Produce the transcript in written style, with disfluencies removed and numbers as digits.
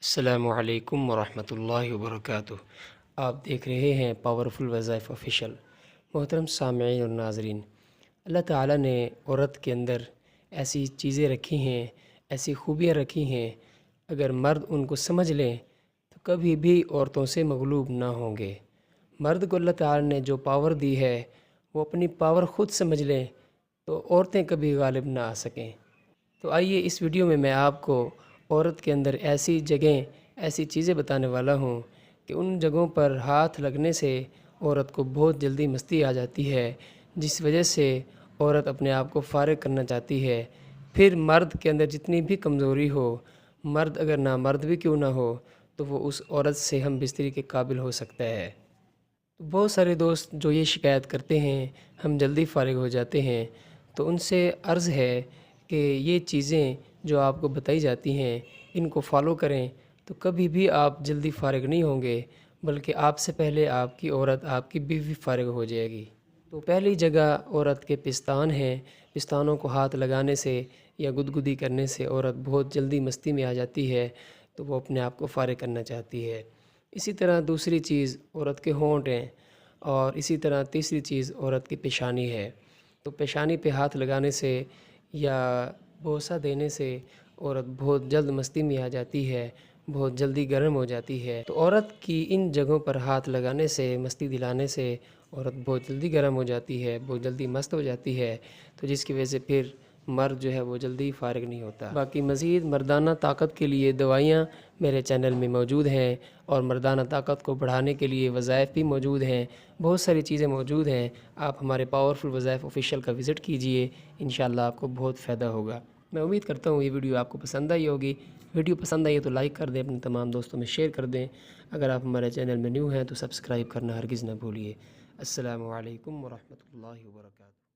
السلام علیکم ورحمۃ اللہ وبرکاتہ۔ آپ دیکھ رہے ہیں پاورفل وظائف آفیشیل۔ محترم سامعین اور ناظرین، اللہ تعالیٰ نے عورت کے اندر ایسی چیزیں رکھی ہیں، ایسی خوبیاں رکھی ہیں، اگر مرد ان کو سمجھ لیں تو کبھی بھی عورتوں سے مغلوب نہ ہوں گے۔ مرد کو اللہ تعالیٰ نے جو پاور دی ہے وہ اپنی پاور خود سمجھ لیں تو عورتیں کبھی غالب نہ آ سکیں۔ تو آئیے اس ویڈیو میں آپ کو عورت کے اندر ایسی جگہیں، ایسی چیزیں بتانے والا ہوں کہ ان جگہوں پر ہاتھ لگنے سے عورت کو بہت جلدی مستی آ جاتی ہے، جس وجہ سے عورت اپنے آپ کو فارغ کرنا چاہتی ہے۔ پھر مرد کے اندر جتنی بھی کمزوری ہو، مرد اگر نہ مرد بھی کیوں نہ ہو تو وہ اس عورت سے ہم بستری کے قابل ہو سکتا ہے۔ بہت سارے دوست جو یہ شکایت کرتے ہیں ہم جلدی فارغ ہو جاتے ہیں، تو ان سے عرض ہے کہ یہ چیزیں جو آپ کو بتائی جاتی ہیں ان کو فالو کریں تو کبھی بھی آپ جلدی فارغ نہیں ہوں گے، بلکہ آپ سے پہلے آپ کی عورت، آپ کی بیوی فارغ ہو جائے گی۔ تو پہلی جگہ عورت کے پستان ہیں۔ پستانوں کو ہاتھ لگانے سے یا گدگدی کرنے سے عورت بہت جلدی مستی میں آ جاتی ہے، تو وہ اپنے آپ کو فارغ کرنا چاہتی ہے۔ اسی طرح دوسری چیز عورت کے ہونٹ ہیں، اور اسی طرح تیسری چیز عورت کی پیشانی ہے۔ تو پیشانی پہ ہاتھ لگانے سے یا بوسہ دینے سے عورت بہت جلد مستی میں آ جاتی ہے، بہت جلدی گرم ہو جاتی ہے۔ تو عورت کی ان جگہوں پر ہاتھ لگانے سے، مستی دلانے سے عورت بہت جلدی گرم ہو جاتی ہے، بہت جلدی مست ہو جاتی ہے، تو جس کی وجہ سے پھر مرد جو ہے وہ جلدی فارغ نہیں ہوتا۔ باقی مزید مردانہ طاقت کے لیے دوائیاں میرے چینل میں موجود ہیں، اور مردانہ طاقت کو بڑھانے کے لیے وظائف بھی موجود ہیں، بہت ساری چیزیں موجود ہیں۔ آپ ہمارے پاورفل وظائف آفیشیل کا وزٹ کیجئے، انشاءاللہ آپ کو بہت فائدہ ہوگا۔ میں امید کرتا ہوں یہ ویڈیو آپ کو پسند آئی ہوگی۔ ویڈیو پسند آئی ہے تو لائک کر دیں، اپنے تمام دوستوں میں شیئر کر دیں۔ اگر آپ ہمارے چینل میں نیو ہیں تو سبسکرائب کرنا ہرگز نہ بھولیے۔ السلام علیکم ورحمۃ اللہ وبرکاتہ۔